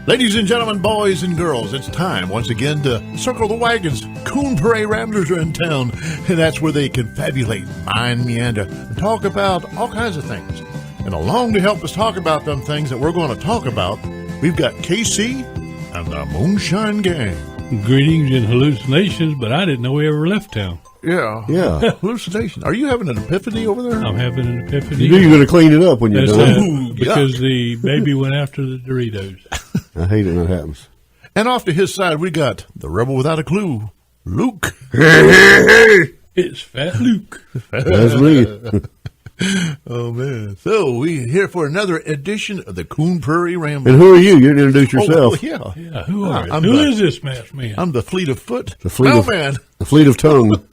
Ladies and gentlemen, boys and girls, it's time once again to circle the wagons. Coon Prairie Ramblers are in town, and that's where they confabulate, mind, meander, and talk about all kinds of things. And along to help us talk about them things that we're going to talk about, we've got KC and the Moonshine Gang. Greetings and hallucinations, but I didn't know we ever left town. Yeah. Hallucination. Are you having an epiphany over there? I'm having an epiphany. You knew you were going to clean it up when you're done. Because the baby went after the Doritos. I hate it when that happens. And off to his side, we got the rebel without a clue, Luke. It's Fat Luke. That's me. Oh, man. So, we're here for another edition of the Coon Prairie Ramblers. And who are you? You didn't introduce yourself. Oh, Yeah, who are you? Who is this masked man? I'm the fleet of foot. The fleet of man. The fleet of tongue.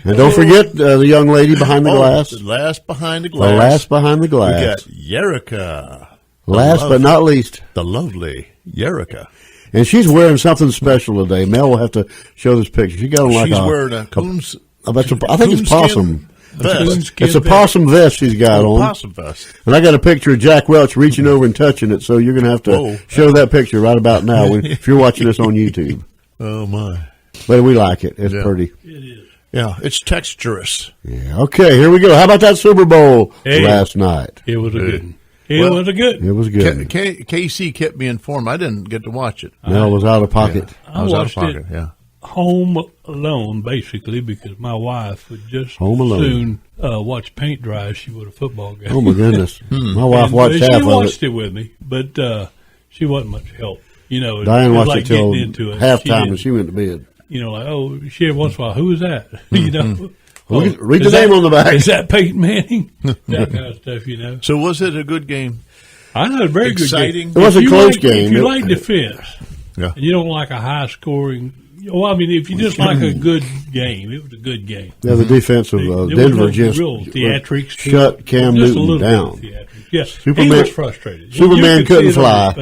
And don't forget the young lady behind the glass. The last behind the glass. The last behind the glass. We got Yerika. Last but not least. The lovely Yerika. And she's wearing something special today. Mel will have to show this picture. She got on like she's wearing a coon's. I think it's possum. Vest. It's a possum vest she's got on. Possum vest. And I got a picture of Jack Welch reaching over and touching it, so you're going to have to show that picture right about now if you're watching this on YouTube. Oh, my. But we like it. It's pretty. It is. Yeah, it's texturous. Yeah. Okay, here we go. How about that Super Bowl last night? It was a good one. It was good. KC kept me informed. I didn't get to watch it. Mel was out of pocket. Yeah. I watched it home alone, basically, because my wife would just soon watch paint dry as she would a football game. Oh, my goodness. My wife watched half of it. She watched it with me, but she wasn't much help. You know, Diane watched it till halftime and she went to bed. You know, like, she every once in a while, who is that? You know? Read the name on the back. Is that Peyton Manning? That kind of stuff, you know. So was it a good game? I know, a very exciting. Good game. It was a close game. If you like defense, and you don't like a high-scoring, well, I mean, if you just like a good game, it was a good game. Yeah, the defense of Denver just real theatrics shut Cam Newton down. Yes, Superman, he was frustrated. Superman couldn't fly.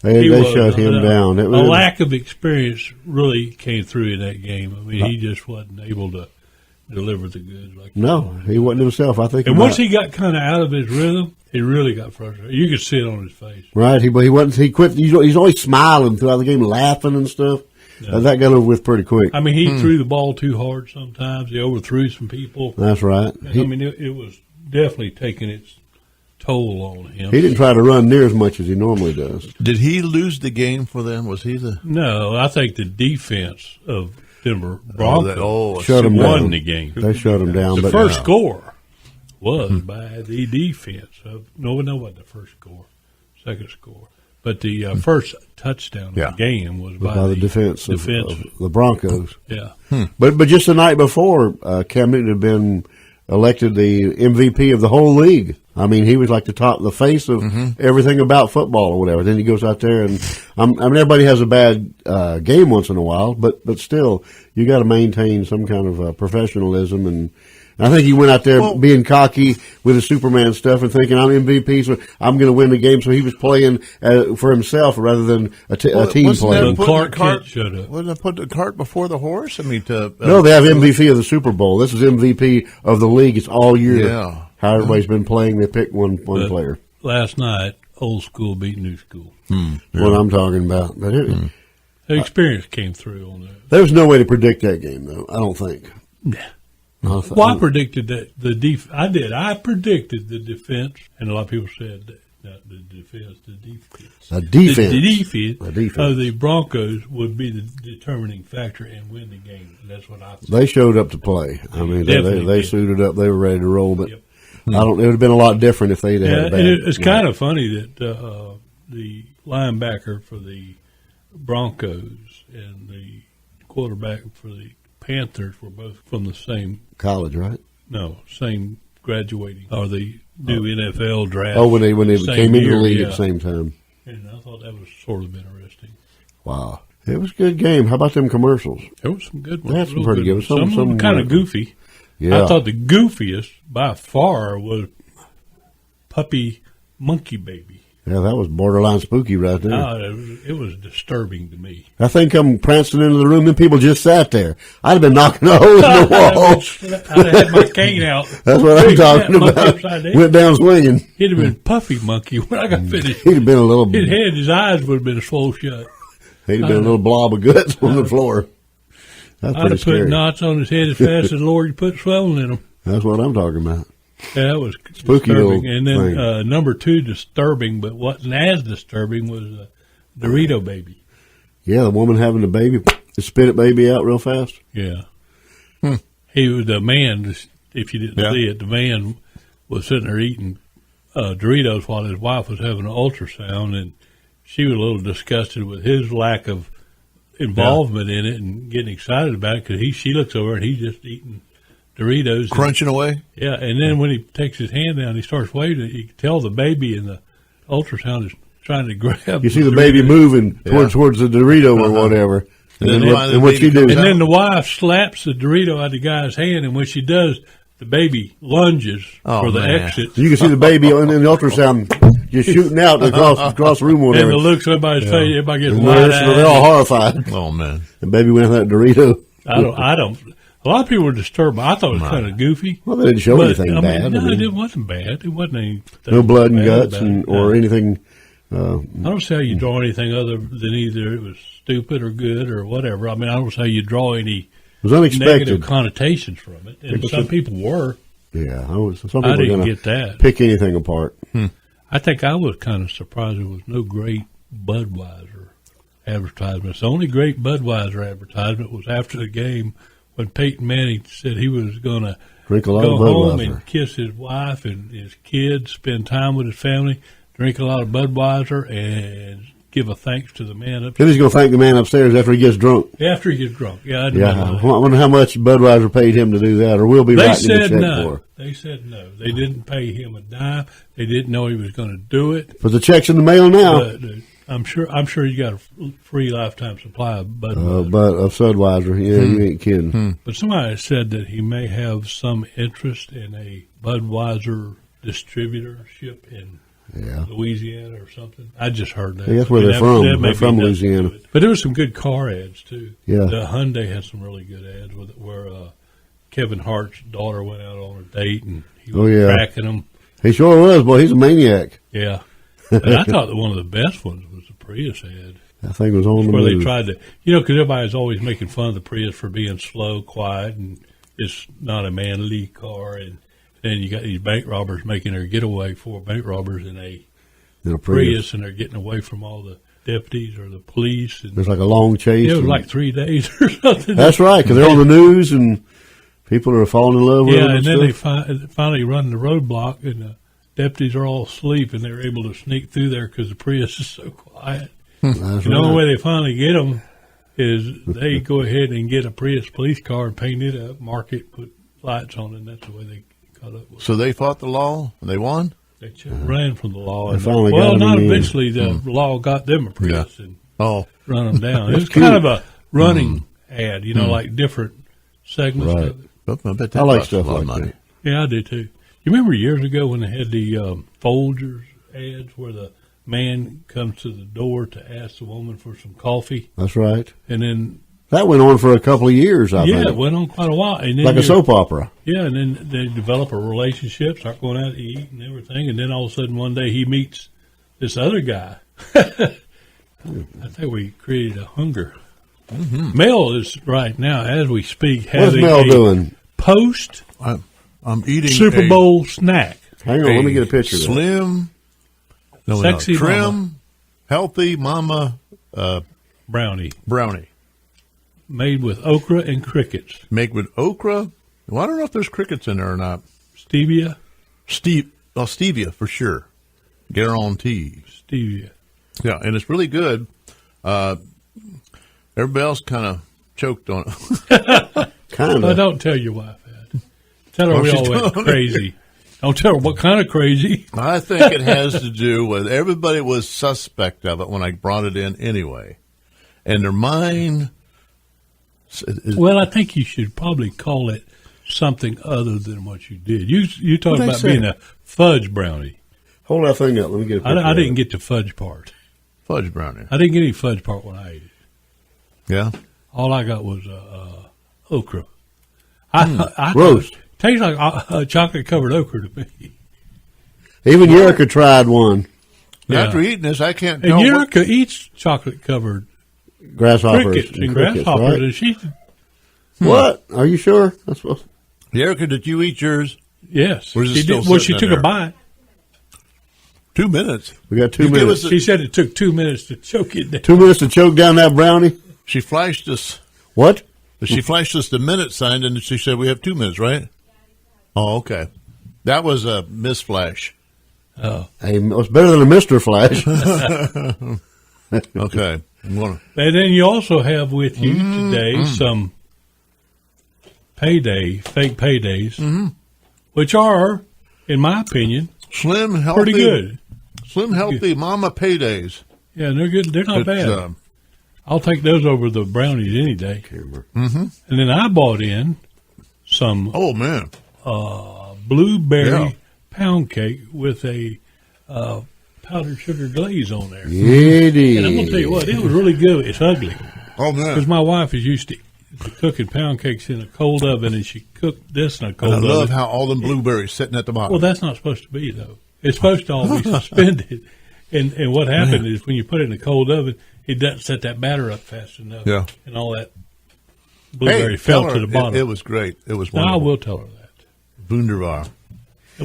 They shut him down. A lack of experience really came through in that game. I mean, he just wasn't able to deliver the goods. He wasn't himself. I think. And once he got kind of out of his rhythm, he really got frustrated. You could see it on his face. Right. He wasn't. He quit. He's always smiling throughout the game, laughing and stuff. Yeah. That got over with pretty quick. I mean, he threw the ball too hard sometimes. He overthrew some people. That's right. I mean, it was definitely taking its toll on him. He didn't try to run near as much as he normally does. Did he lose the game for them? Was he the? No, I think the defense of Denver Broncos shut him won down. The game. They shut him down. The first score was by the defense. No one knows about the first score, second score. But the first touchdown of the game was by the defense of the Broncos. Yeah. But just the night before, Cam Newton had been elected the MVP of the whole league. I mean, he was like the face of everything about football or whatever. Then he goes out there and I mean, everybody has a bad game once in a while, but still, you got to maintain some kind of professionalism. And I think he went out there being cocky with the Superman stuff and thinking I'm MVP, so I'm going to win the game. So he was playing for himself rather than a team play. Clark Kent showed up. Wasn't it put the cart before the horse? I mean, no, they have MVP of the Super Bowl. This is MVP of the league. It's all year. Yeah. How everybody's been playing, they pick one player. Last night, old school beat new school. What I'm talking about. But the experience came through on that. There was no way to predict that game, though, I don't think. Yeah. I predicted that I did. I predicted the defense, and a lot of people said that not the defense, the defense. The defense. The defense of the Broncos would be the determining factor and win the game. That's what I thought. They showed up to play. I mean, they suited up. They were ready to roll, but it would have been a lot different if they'd had a bad. And it's kind of funny that the linebacker for the Broncos and the quarterback for the Panthers were both from the same college, right? No, same graduating or the new NFL draft. Oh, when they came into the league at the same time. And I thought that was sort of interesting. Wow, it was a good game. How about them commercials? There was some good ones. That's some pretty good. Some kind of goofy. Yeah, I thought the goofiest by far was Puppy Monkey Baby. Yeah, that was borderline spooky right there. It was disturbing to me. I think I'm prancing into the room and people just sat there. I'd have been knocking a hole in the wall. I'd have had my cane out. That's what I'm talking about. Went down swinging. He'd have been Puffy Monkey when I got finished. He'd have been a little. His eyes would have been swole shut. He'd have been a little blob of guts on the floor. That's I'd pretty have scary. put knots on his head as fast as the Lord put swelling in them. That's what I'm talking about. Yeah, that was Spooky disturbing. little And then thing. number 2, disturbing, but wasn't as disturbing was Dorito baby. Yeah, the woman having the baby, spit it baby out real fast. Yeah. He was the man, if you didn't see it, the man was sitting there eating Doritos while his wife was having an ultrasound, and she was a little disgusted with his lack of involvement in it and getting excited about it because she looks over and he's just eating Doritos. Crunching away? Yeah, and then when he takes his hand down, he starts waving. You can tell the baby in the ultrasound is trying to grab. You see the baby moving towards the Dorito or whatever. And what she do? And then the wife slaps the Dorito out of the guy's hand, and when she does, the baby lunges for the exit. You can see the baby in the ultrasound just shooting out across the room or whatever. And the looks on everybody's face, everybody gets And wide-eyed. they're all horrified. Oh, man. The baby went out that Dorito. I don't. A lot of people were disturbed. I thought it was kind of goofy. Well, they didn't show anything bad. No, it wasn't bad. It wasn't anything. No blood and bad guts about it. or anything. I don't see how you draw anything other than either it was stupid or good or whatever. I mean, I don't see how you draw any It was unexpected. negative connotations from it. And some people were. Yeah, some people I were didn't going get that. to pick anything apart. I think I was kind of surprised there was no great Budweiser advertisements. The only great Budweiser advertisement was after the game when Peyton Manning said he was going to Drink a lot go of home Budweiser. and kiss his wife and his kids, spend time with his family, drink a lot of Budweiser, and give a thanks to the man Then upstairs. he's going to thank the man upstairs after he gets drunk. After he gets drunk. Yeah, I Yeah, remember I wonder how much Budweiser paid him to do that, or will be They writing him a said check no. for. They said no. They didn't pay him a dime. They didn't know he was going to do it. But the check's in the mail now. But I'm sure he's got a free lifetime supply of Budweiser. But of Budweiser, yeah, you ain't kidding. But somebody said that he may have some interest in a Budweiser distributorship in Yeah. Louisiana or something. I just heard that. Yeah, that's where they're from. that may They're be from nothing Louisiana. to it. But there was some good car ads too. Yeah. The Hyundai had some really good ads with it, where Kevin Hart's daughter went out on a date and he was tracking them. He sure was, boy. He's a maniac. Yeah. And I thought that one of the best ones was the Prius ad. That thing was on the Where move. they tried to, because everybody's always making fun of the Prius for being slow, quiet, and it's not a manly car. And then you got these bank robbers making their getaway, 4 bank robbers in a Prius, and they're getting away from all the deputies or the police. And There's like a long chase. it was like 3 days or something. That's right, because they're on the news and people are falling in love with them. Yeah, and then they stuff. finally run the roadblock, and the deputies are all asleep, and they're able to sneak through there because the Prius is so quiet. That's The only way they finally get them is they go ahead and get a Prius police car and paint it up, mark it, put lights on it, and that's the way they caught up with it. So they fought the law and they won? They ran from the law. They And finally got well, them not in the end. eventually. The law got them a Prius and Oh, run them down. It was cute. kind of a running ad, like different segments Right. of it. I bet that I like cost a stuff lot of like money. that. Yeah, I do too. You remember years ago when they had the Folgers ads where the man comes to the door to ask the woman for some coffee, That's right. and then That went on for a couple of years, I it think. went on quite a while, and then Like a soap opera. Yeah, and then they develop a relationship, start going out to eat and everything, and then all of a sudden one day he meets this other guy. I think we created a hunger. Mm-hmm. Mel is right now, as we speak, What's having Mel a doing? post I'm eating Super Bowl snack. Hang on, let me get a picture of that. Slim, Sexy trim, mama. healthy mama Brownie brownie. made with okra and crickets. Made with okra. Well, I don't know if there's crickets in there or not. Stevia. Stevia for sure. Guarantee. Stevia. Yeah, and it's really good. Everybody else kind of choked on it. Kind Well, of. don't tell your wife that. Tell her Oh, we she's all went doing it. crazy. Don't tell her what kind of crazy. I think it has to do with everybody was suspect of it when I brought it in anyway. And their mind is, Well, I think you should probably call it something other than what you did. You talked What'd I about say? being a fudge brownie. Hold that thing up. Let me get a picture. I didn't get the fudge part. Fudge brownie. I didn't get any fudge part when I ate it. Yeah. All I got was okra. I Roast. Tastes like chocolate covered okra to me. Even Yurika tried one. Yeah. After eating this, I can't And tell. Yurika eats chocolate covered Grasshoppers. crickets and grasshoppers, right? and she What? Are you sure? That's supposed. Erica, did you eat yours? yes, Or is it she still did. Well, she sitting took in a there? bite. 2 minutes. We got 2 You give minutes. us She said it took 2 minutes to choke it down. 2 minutes to choke down that brownie. She flashed us. What? She flashed us the minute sign, and she said we have 2 minutes, right? Oh, okay. That was a misflash. Oh, Hey, it's better than a Mr. Flash. Okay. and then you also have with you today some fake paydays, which are, in my opinion, Slim, healthy. pretty good. Slim, healthy mama paydays. Yeah, they're good. They're not It's, bad. I'll take those over the brownies any day. And then I bought in some oh, man. blueberry Yeah. pound cake with a powdered sugar glaze on there. Giddy. And I'm going to tell you what, it was really good. It's ugly. Oh, Because man. my wife is used to cooking pound cakes in a cold oven, and she cooked this in a And cold I oven. love how all them blueberries sitting at the bottom. Well, that's not supposed to be, though. It's supposed to all be suspended. And what happened is when you put it in a cold oven, it doesn't set that batter up fast enough. Yeah. And all that blueberry fell tell to her the bottom. It was great. It was Now, I wonderful. will tell her that. Wunderbar.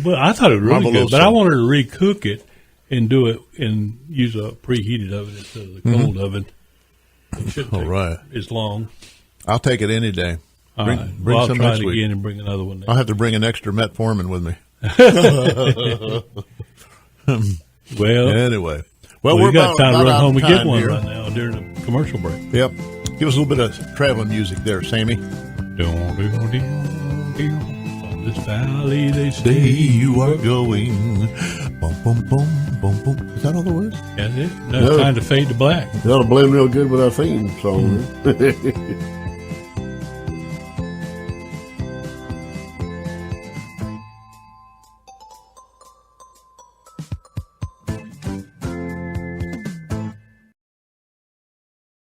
Well, I thought it was really good, but I Fabuloso. wanted to recook it and do it and use a preheated oven instead of the cold oven. It shouldn't All take right. as long. I'll take it any day. All Bring, right. bring Well, I'll some try next it week. again and bring another one. I'll have to bring an extra metformin with me. Well, Anyway. Well, we we're got about, time to about run out home of and get time one here. right now during the commercial break. Yep. Give us a little bit of traveling music there, Sammy. From this valley they say You are going. Boom, boom, boom, boom, boom. Is that all there was? That's it. No, No. time to fade to black. That'll blend real good with our theme song.